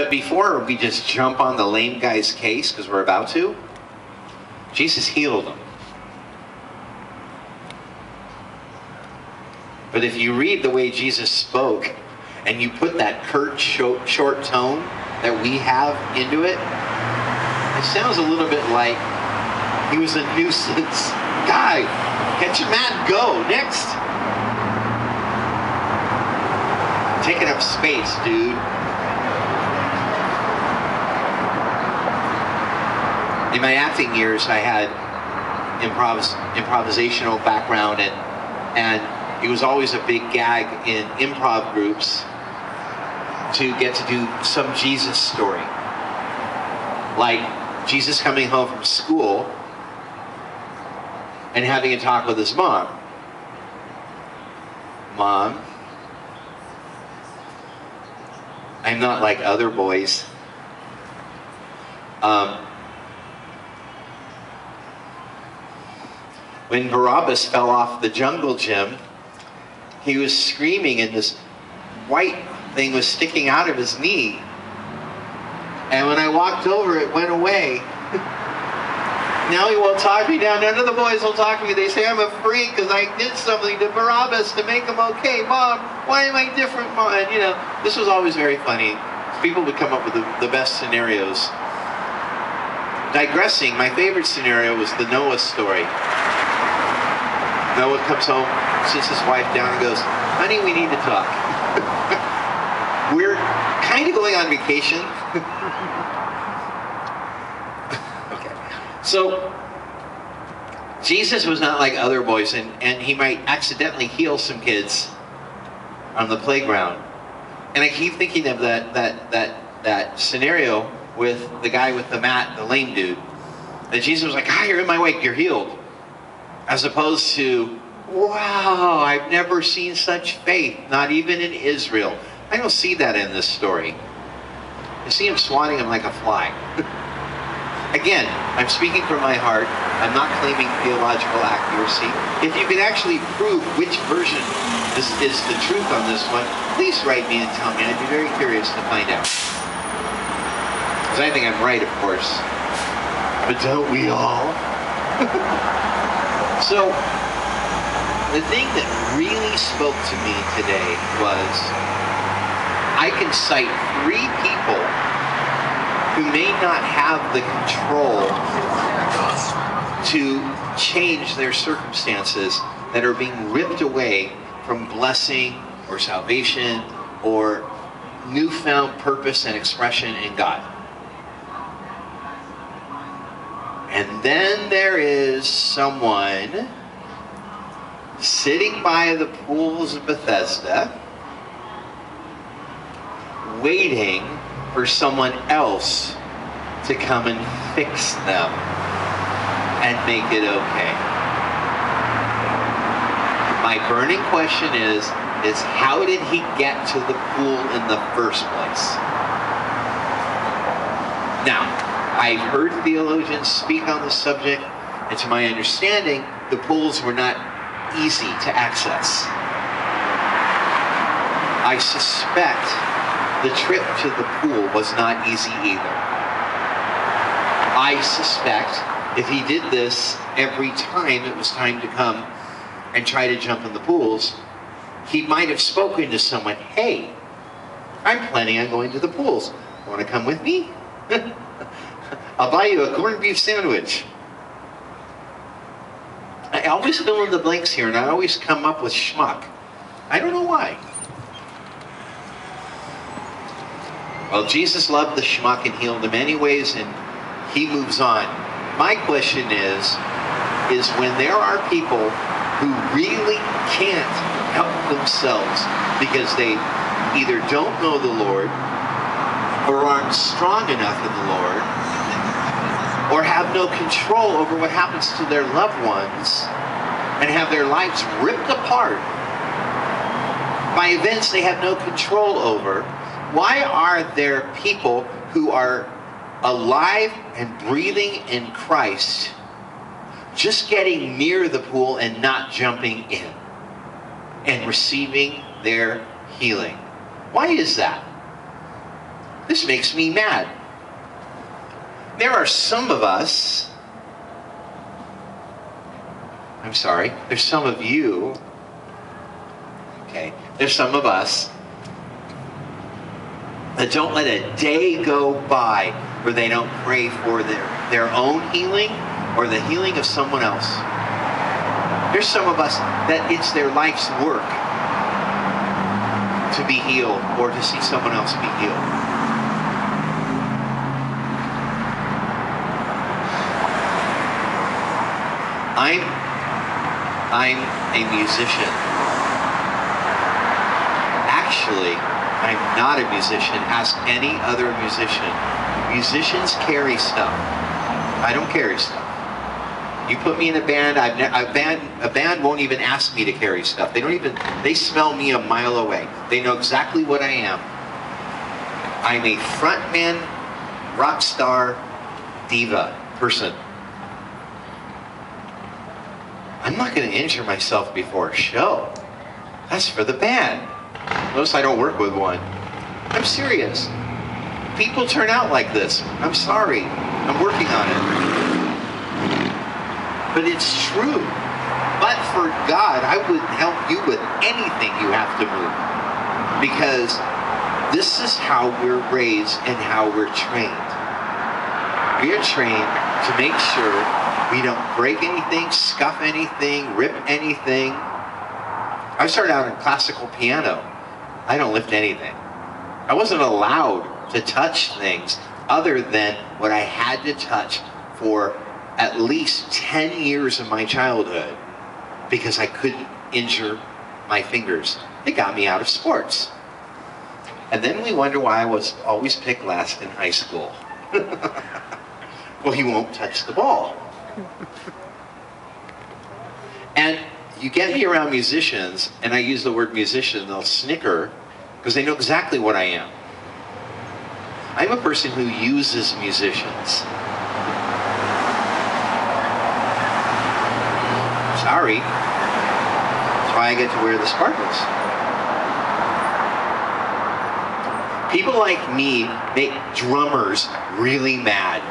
But before we just jump on the lame guy's case, because we're about to, Jesus healed him. But if you read the way Jesus spoke, and you put that curt, short tone that we have into it, it sounds a little bit like he was a nuisance guy. Get your mat and go. Next. Taking up space, dude. In my acting years, I had improvisational background, and it was always a big gag in improv groups to get to do some Jesus story. Like Jesus coming home from school and having a talk with his mom. Mom, I'm not like other boys. When Barabbas fell off the jungle gym, he was screaming and this white thing was sticking out of his knee. And when I walked over, it went away. Now he won't talk me down. None of the boys will talk to me. They say I'm a freak because I did something to Barabbas to make him okay. Mom, why am I different, Mom? And, you know, this was always very funny. People would come up with the best scenarios. Digressing, my favorite scenario was the Noah story. Noah comes home, sits his wife down and goes, honey, we need to talk. We're kind of going on vacation. Okay. So, Jesus was not like other boys, and he might accidentally heal some kids on the playground. And I keep thinking of that scenario with the guy with the mat, the lame dude. And Jesus was like, ah, you're in my way, you're healed. As opposed to, wow, I've never seen such faith, not even in Israel. I don't see that in this story. I see him swatting him like a fly. Again, I'm speaking from my heart. I'm not claiming theological accuracy. If you can actually prove which version is the truth on this one, please write me and tell me. I'd be very curious to find out. Because I think I'm right, of course. But don't we all? So, the thing that really spoke to me today was, I can cite 3 people who may not have the control to change their circumstances that are being ripped away from blessing or salvation or newfound purpose and expression in God. And then there is someone sitting by the pools of Bethesda, waiting for someone else to come and fix them and make it okay. My burning question is how did he get to the pool in the first place? Now, I've heard theologians speak on the subject, and to my understanding, the pools were not easy to access. I suspect the trip to the pool was not easy either. I suspect if he did this every time it was time to come and try to jump in the pools, he might have spoken to someone, hey, I'm planning on going to the pools. Want to come with me? I'll buy you a corned beef sandwich. I always fill in the blanks here, and I always come up with schmuck. I don't know why. Well, Jesus loved the schmuck and healed him anyways, and he moves on. My question is when there are people who really can't help themselves because they either don't know the Lord or aren't strong enough in the Lord, or have no control over what happens to their loved ones and have their lives ripped apart by events they have no control over, why are there people who are alive and breathing in Christ just getting near the pool and not jumping in and receiving their healing? Why is that? This makes me mad. There are some of us, I'm sorry, there's some of you, okay, there's some of us that don't let a day go by where they don't pray for their own healing or the healing of someone else. There's some of us that it's their life's work to be healed or to see someone else be healed. I'm a musician. Actually, I'm not a musician. Ask any other musician. Musicians carry stuff. I don't carry stuff. You put me in a band, a band won't even ask me to carry stuff. They smell me a mile away. They know exactly what I am. I'm a frontman, rock star, diva person. I'm not going to injure myself before a show. That's for the band. Notice I don't work with one. I'm serious. People turn out like this. I'm sorry. I'm working on it. But it's true. But for God, I would help you with anything you have to move. Because this is how we're raised and how we're trained. We are trained to make sure we don't break anything, scuff anything, rip anything. I started out in classical piano. I don't lift anything. I wasn't allowed to touch things other than what I had to touch for at least 10 years of my childhood because I couldn't injure my fingers. It got me out of sports. And then we wonder why I was always picked last in high school. Well, he won't touch the ball. And you get me around musicians, and I use the word musician, they'll snicker because they know exactly what I am. I'm a person who uses musicians. Sorry. That's why I get to wear the sparkles. People like me make drummers really mad.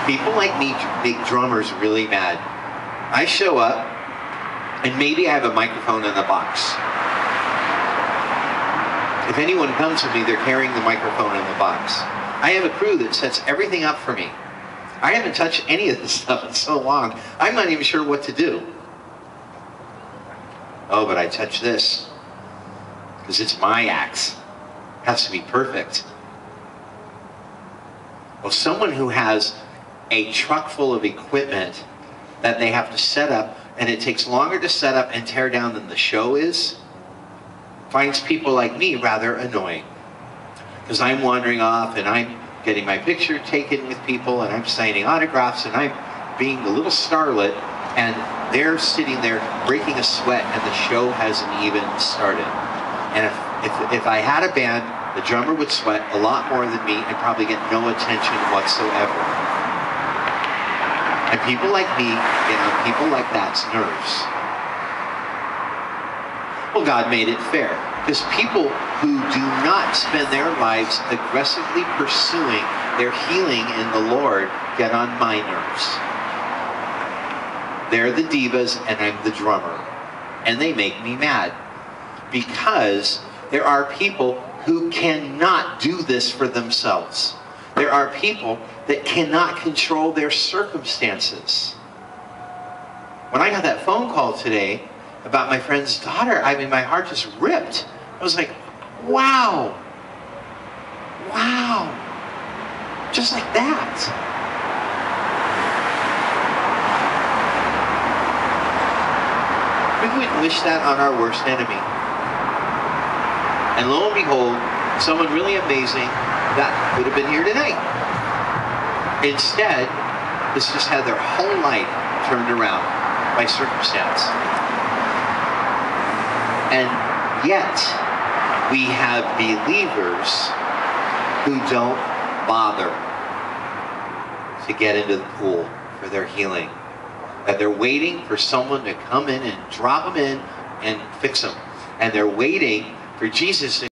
People like me make drummers really mad. I show up, and maybe I have a microphone in the box. If anyone comes to me, they're carrying the microphone in the box. I have a crew that sets everything up for me. I haven't touched any of this stuff in so long, I'm not even sure what to do. Oh, but I touch this, because it's my axe. It has to be perfect. Well, someone who has a truck full of equipment that they have to set up, and it takes longer to set up and tear down than the show is, finds people like me rather annoying. Because I'm wandering off and I'm getting my picture taken with people and I'm signing autographs and I'm being the little starlet, and they're sitting there breaking a sweat and the show hasn't even started. And if I had a band, the drummer would sweat a lot more than me and probably get no attention whatsoever. And people like me get on people like that's nerves. Well, God made it fair. Because people who do not spend their lives aggressively pursuing their healing in the Lord get on my nerves. They're the divas and I'm the drummer. And they make me mad. Because there are people who cannot do this for themselves. There are people that cannot control their circumstances. When I got that phone call today about my friend's daughter, I mean, my heart just ripped. I was like, wow. Wow. Just like that. We wouldn't wish that on our worst enemy. And lo and behold, someone really amazing that would have been here tonight. Instead, this just had their whole life turned around by circumstance. And yet, we have believers who don't bother to get into the pool for their healing. That they're waiting for someone to come in and drop them in and fix them. And they're waiting for Jesus to